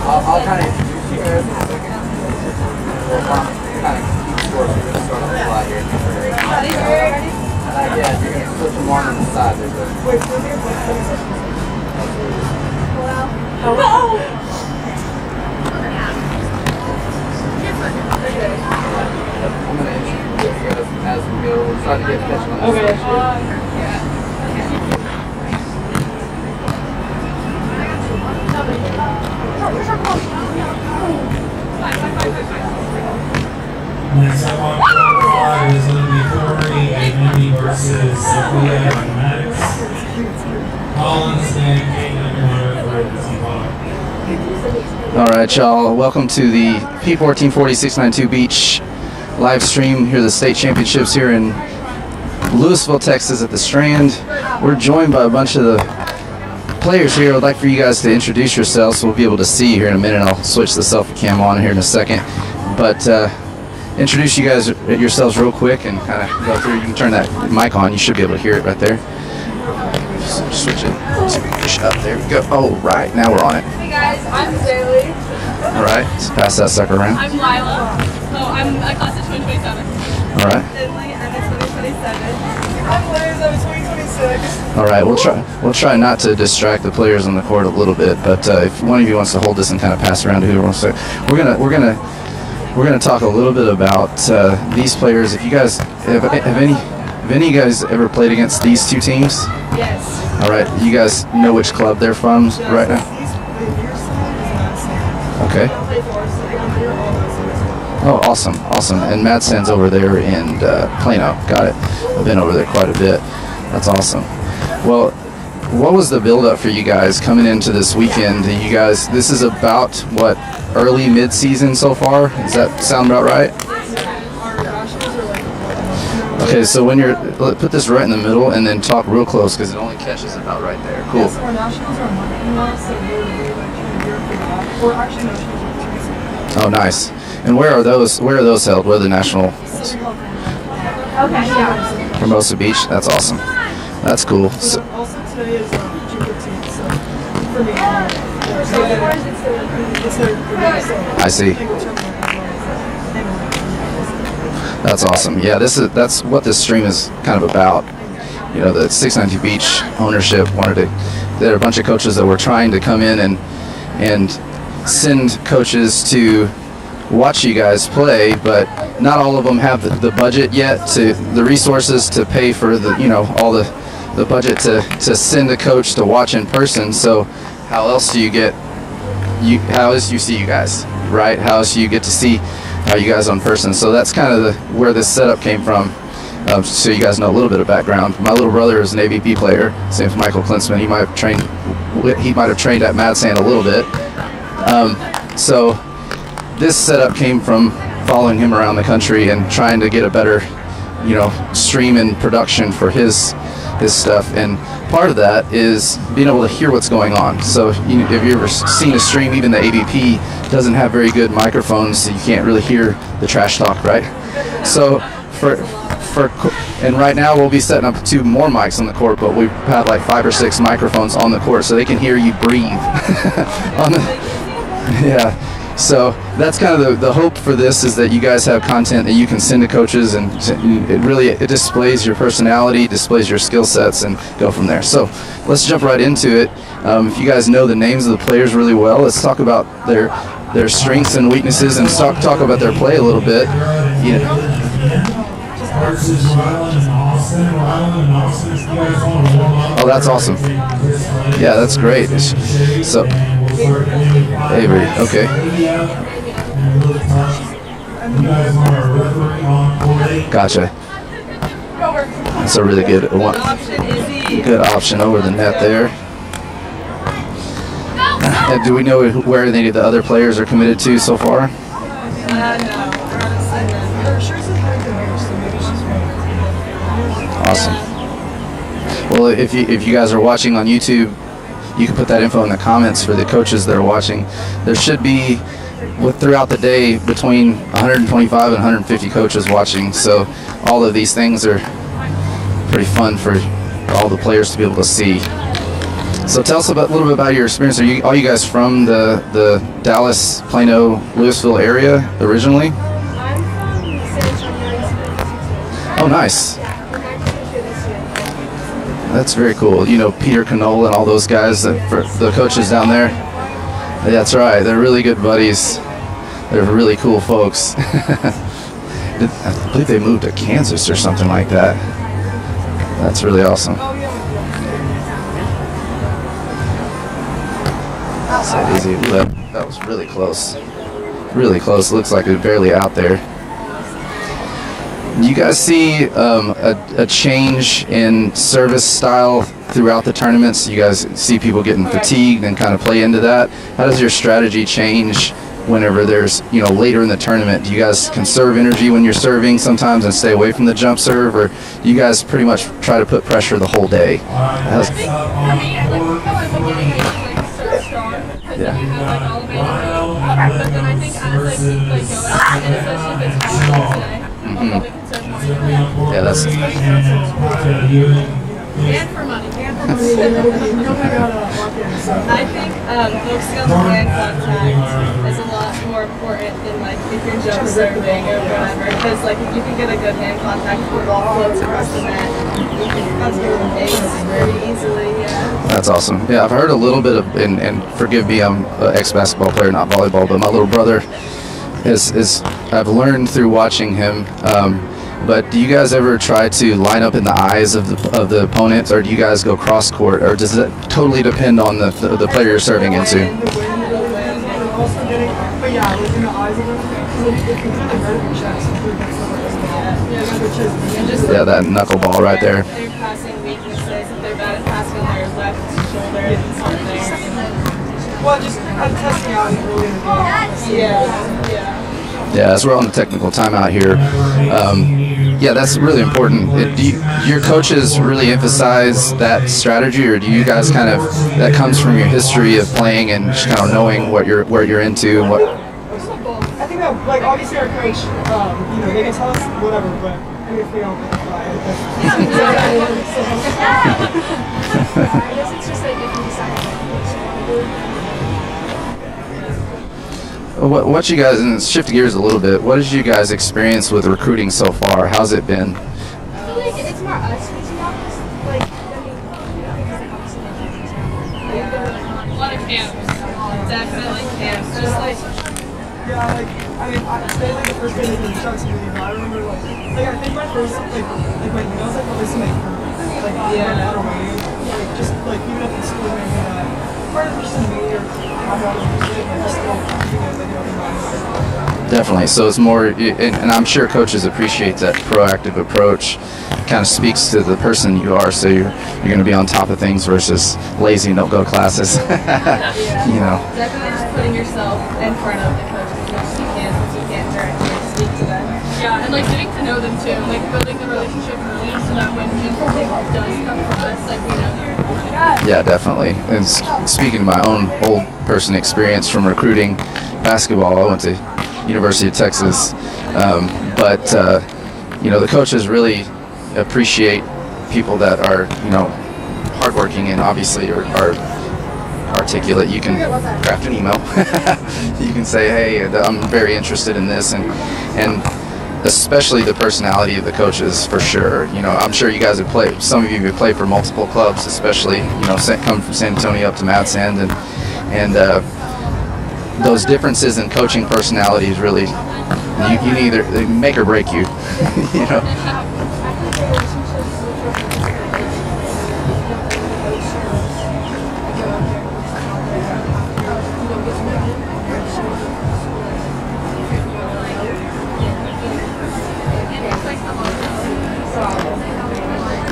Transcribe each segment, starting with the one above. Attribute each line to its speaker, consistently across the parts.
Speaker 1: I'll kind of introduce you guys in a second. We'll kind of keep score. We're going to start on the fly here. Yeah, you're going to put them on the side. There's a... I'm going to introduce you guys as we go. We'll try to get catching on this. Okay.
Speaker 2: Next up on court 5 is going to be Avery versus Sophia Mathematics. Collins and Caitlin for the team.
Speaker 3: All right, y'all. Welcome to the P1440 692 Beach live stream here at the state championships here in Louisville, Texas at the Strand. We're joined by a bunch of the players here. I'd like for you guys to introduce yourselves so we'll be able to see you here in a minute. I'll switch the selfie cam on here in a second. But introduce you guys yourselves real quick and kind of go through. You can turn that mic on. You should be able to hear it right there. Switch it to up. There we go. Oh, right. Now we're on it.
Speaker 4: Hey guys, I'm Bailey.
Speaker 3: All right. Let's pass that sucker around.
Speaker 4: I'm Lila. Oh, I'm a class of 2027.
Speaker 3: All right.
Speaker 4: Finley, I'm a 2027. I'm Liz, I'm a 2026.
Speaker 3: All right. We'll try not to distract the players on the court a little bit, but if one of you wants to hold this and kind of pass around to whoever wants to, we're gonna talk a little bit about these players. If you guys have any of you guys ever played against these two teams?
Speaker 4: Yes.
Speaker 3: All right. You guys know which club they're from right now? Okay. Oh, awesome. And Madsen's over there in Plano. Got it. I've been over there quite a bit. That's awesome. Well, what was the build-up for you guys coming into this weekend? You guys, this is about what, early mid-season so far? Does that sound about right? Okay, so when you're, put this right in the middle and then talk real close because it only catches about right there. Cool.
Speaker 5: Yes, our nationals are monthly, so we're like trying to gear for that. Or actually nationals are
Speaker 3: Oh, nice. And where are those held? Where are the national?
Speaker 5: Okay,
Speaker 4: yeah.
Speaker 3: Hermosa Beach. That's awesome. That's cool. So,
Speaker 5: also today is P14, so for me,
Speaker 3: I see. That's awesome. Yeah, that's what this stream is kind of about. You know, the 692 Beach ownership there are a bunch of coaches that were trying to come in and send coaches to watch you guys play, but not all of them have the budget yet, to the resources to pay for all the budget to send a coach to watch in person. So how else do you see you guys, right? How else do you get to see how you guys on person? So that's kind of where this setup came from. So you guys know a little bit of background. My little brother is an AVP player. His name's Michael Klinsman. He might have trained at Madsen a little bit. So this setup came from following him around the country and trying to get a better, stream and production for his stuff. And part of that is being able to hear what's going on. So if you've ever seen a stream, even the AVP doesn't have very good microphones, so you can't really hear the trash talk, right? So and right now we'll be setting up 2 more mics on the court, but we have like 5 or 6 microphones on the court so they can hear you breathe. Yeah. So that's kind of the hope for this, is that you guys have content that you can send to coaches, and it displays your personality, displays your skill sets, and go from there. So let's jump right into it. If you guys know the names of the players really well, let's talk about their strengths and weaknesses, and talk about their play a little bit. Oh, that's awesome. Yeah, that's great. So, Avery, okay. Gotcha. That's a really good one. Good option over the net there. And do we know where any of the other players are committed to so far?
Speaker 4: No.
Speaker 3: Awesome. Well, if you guys are watching on YouTube, you can put that info in the comments for the coaches that are watching. There should be, throughout the day, between 125 and 150 coaches watching. So all of these things are pretty fun for all the players to be able to see. So tell us a little bit about your experience. Are all you guys from the Dallas, Plano, Louisville area originally?
Speaker 6: I'm from San Antonio.
Speaker 3: Oh, nice.
Speaker 6: Yeah, I'm actually this year.
Speaker 3: That's very cool. You know, Peter Canola and all those guys, the coaches down there. Yeah, that's right. They're really good buddies. They're really cool folks. I believe they moved to Kansas or something like that. That's really awesome. So easy. Ooh, that was really close. Really close. Looks like it's barely out there. Do you guys see a change in service style throughout the tournaments? You guys see people getting fatigued and kind of play into that? How does your strategy change whenever there's, later in the tournament? Do you guys conserve energy when you're serving sometimes and stay away from the jump serve, or do you guys pretty much try to put pressure the whole day? Yeah. Yeah, that's.
Speaker 4: And for money. I think focusing on the hand contact is a lot more important than if you're jump serving or whatever. Because if you can get a good hand contact, the ball floats across the net. You can control the pace very easily. Yeah.
Speaker 3: That's awesome. Yeah, I've heard a little bit of, and forgive me, I'm an ex-basketball player, not volleyball, but my little brother I've learned through watching him. But do you guys ever try to line up in the eyes of the opponent, or do you guys go cross court, or does it totally depend on the player you're serving into? Yeah, that knuckleball right there.
Speaker 4: Their passing weaknesses, if they're bad at passing their left shoulder and something.
Speaker 5: Well, just testing out early in the game.
Speaker 4: Yeah.
Speaker 3: Yeah, as we're on the technical timeout here, yeah, that's really important. Your coaches really emphasize that strategy, or do you guys that comes from your history of playing and just kind of knowing where you're into and what?
Speaker 5: I think that, obviously our coach, they can tell us whatever, but if they don't,
Speaker 6: I guess it's just if you decide.
Speaker 3: What you guys, and shift gears a little bit, what has you guys experienced with recruiting so far? How's it been?
Speaker 6: I feel like it's more us reaching out.
Speaker 4: A lot of camps. Definitely camps. Just
Speaker 5: yeah, they the first day they reached out to me, but I remember I think my first my emails listen right away, just even if it's school maybe part of just me or I'm not interested, just
Speaker 3: Definitely. So it's more, and I'm sure coaches appreciate that proactive approach. Kind of speaks to the person you are. So you're going to be on top of things versus lazy and don't go to classes.
Speaker 4: Definitely just putting yourself in front of the coach as much as you can, since you can't directly speak to them. Yeah, and getting to know them too, building the relationship early so that when just does come from us, we know you're.
Speaker 3: Yeah, definitely. And speaking of my own old person experience from recruiting basketball, I went to University of Texas, but the coaches really appreciate people that are hardworking and obviously are articulate. You can craft an email. You can say, hey, I'm very interested in this, and especially the personality of the coaches, for sure. I'm sure you guys have played. Some of you have played for multiple clubs, especially come from San Antonio up to Matt's End, and those differences in coaching personalities really, you can either they make or break you.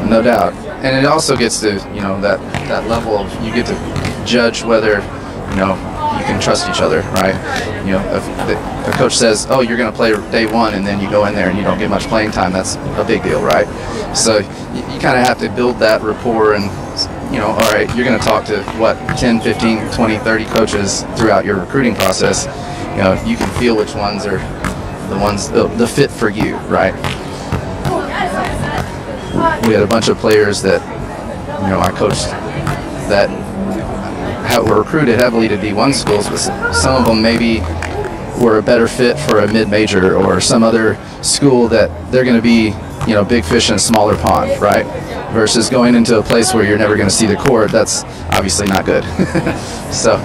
Speaker 3: No doubt. And it also gets to, that level of, you get to judge whether, you can trust each other, right? If the coach says, oh, you're going to play day one, and then you go in there and you don't get much playing time, that's a big deal, right? So you kind of have to build that rapport and you know, all right, you're going to talk to, 10, 15, 20, 30 coaches throughout your recruiting process. You know, you can feel which ones are the fit for you, right? We had a bunch of players that, you know, I coached that were recruited heavily to D1 schools, but some of them maybe were a better fit for a mid-major or some other school that they're going to be, you know, big fish in a smaller pond, right? Versus going into a place where you're never going to see the court. That's obviously not good. so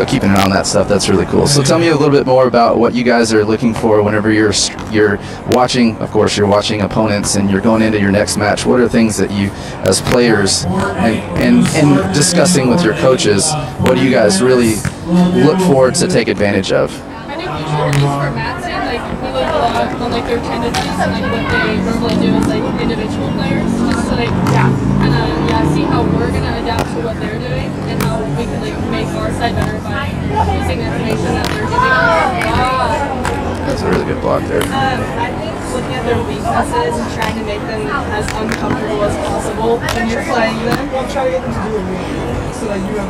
Speaker 3: keeping an eye on that stuff, that's really cool. So tell me a little bit more about what you guys are looking for whenever you're watching. Of course, you're watching opponents and you're going into your next match. What are things that you, as players, and discussing with your coaches, what do you guys really look forward to take advantage of?
Speaker 4: I think usually for Matt's end, like we look a lot on like their tendencies and like what they normally do as like individual players, just to like kind of see how we're gonna adapt to what they're doing and how we can like make our side better by using the information that they're giving us.
Speaker 3: That's a really good block there.
Speaker 4: I think looking at their weaknesses and trying to make them as uncomfortable as possible when you're playing them.
Speaker 5: Well, try to get them to do it so that you have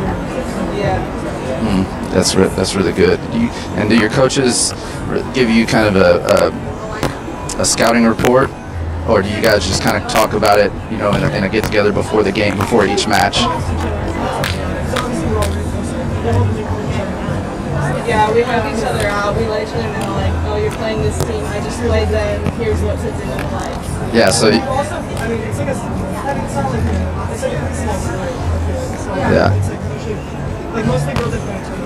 Speaker 3: That's really good. Do your coaches give you kind of a scouting report, or do you guys just kind of talk about it, you know, in a get together before the game, before each match?
Speaker 4: Yeah, we help each other out. We let each other know, like, oh, you're playing this team. I just played them. Here's what to do. Like.
Speaker 3: Yeah. So.
Speaker 5: Also, I mean, it's like it's not like it's like a small sport.
Speaker 3: Yeah.
Speaker 5: It's like mostly girls that play too.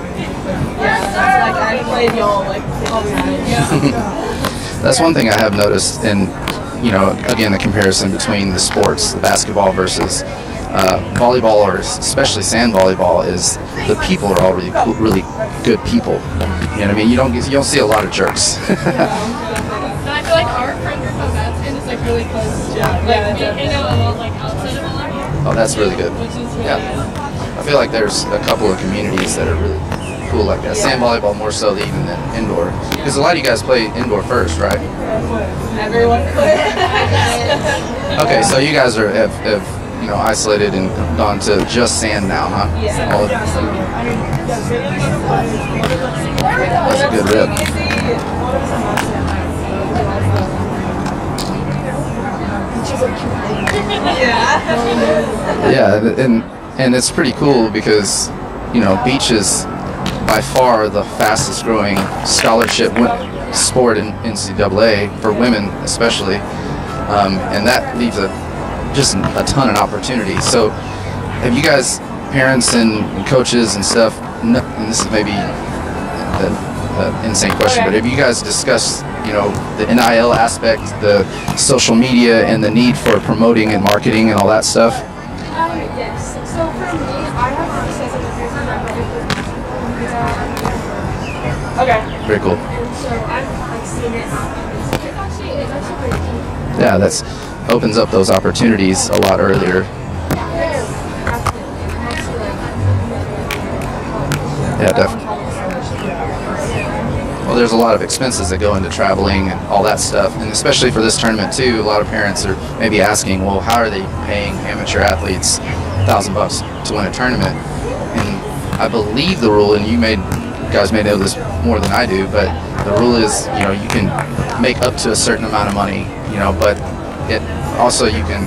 Speaker 4: Yeah, like I played y'all like all the time. Yeah.
Speaker 3: That's one thing I have noticed in, you know, again, the comparison between the sports, the basketball versus volleyball, or especially sand volleyball, is the people are all really cool, really good people. You know what I mean? You don't see a lot of jerks.
Speaker 4: And I feel like our friend group on that end is like really close. Yeah. Like we hang out a lot like outside of Olympic.
Speaker 3: Oh, that's really good.
Speaker 4: Which is really
Speaker 3: Yeah. I feel like there's a couple of communities that are really cool like that. Sand volleyball more so even than indoor, because a lot of you guys play indoor first, right?
Speaker 4: Everyone quit.
Speaker 3: Okay, so you guys have you know, isolated and gone to just sand now, huh?
Speaker 4: Yeah.
Speaker 3: All of- That's a good rip.
Speaker 4: Yeah.
Speaker 3: Yeah, and it's pretty cool because, you know, beach is by far the fastest growing scholarship sport in NCAA for women especially, and that leaves just a ton of opportunity. So have you guys, parents and coaches and stuff, and this is maybe an insane question, but have you guys discussed, you know, the NIL aspect, the social media, and the need for promoting and marketing and all that stuff?
Speaker 6: Yes. So for me, I have already said something.
Speaker 4: Okay.
Speaker 3: Very cool.
Speaker 6: And so I've like seen it happen. It's actually pretty cool.
Speaker 3: Yeah, that's opens up those opportunities a lot earlier. Yeah, definitely. Well, there's a lot of expenses that go into traveling and all that stuff, and especially for this tournament too. A lot of parents are maybe asking, well, how are they paying amateur athletes $1,000 to win a tournament? And I believe the rule, and you guys may know this more than I do, but the rule is, you know, you can make up to a certain amount of money, you know, but it also, you can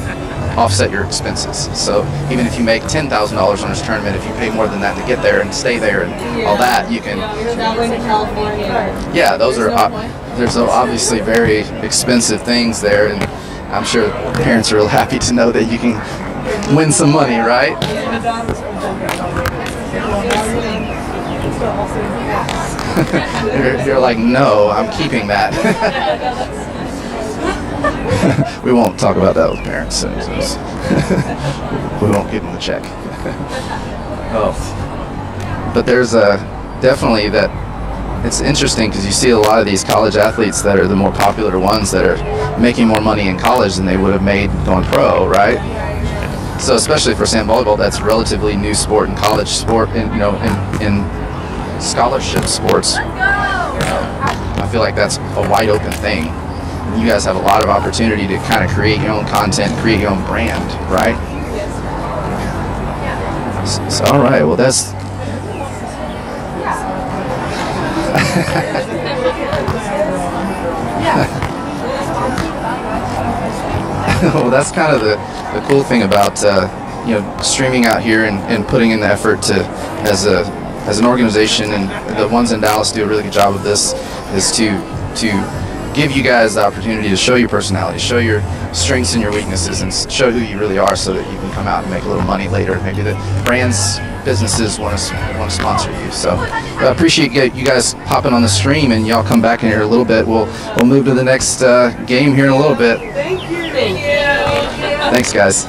Speaker 3: offset your expenses. So even if you make $10,000 on this tournament, if you pay more than that to get there and stay there and all that, you can.
Speaker 4: You're traveling to California.
Speaker 3: Yeah, those are there's obviously very expensive things there, and I'm sure parents are real happy to know that you can win some money, right? You're like, no, I'm keeping that. We won't talk about that with parents. We won't give them the check. But there's definitely that. It's interesting because you see a lot of these college athletes that are the more popular ones that are making more money in college than they would have made going pro, right? So especially for sand volleyball, that's a relatively new sport in college sport, and you know, in scholarship sports. I feel like that's a wide open thing. You guys have a lot of opportunity to kind of create your own content, create your own brand, right? So all right, well that's. Well, that's kind of the cool thing about streaming out here and putting in the effort to as an organization, and the ones in Dallas do a really good job of this, is to give you guys the opportunity to show your personality, show your strengths and your weaknesses, and show who you really are, so that you can come out and make a little money later. Maybe the brands, businesses want to sponsor you. So I appreciate you guys hopping on the stream, and y'all come back in here a little bit. We'll move to the next game here in a little bit.
Speaker 5: Thank you.
Speaker 4: Thank you.
Speaker 3: Thanks, guys.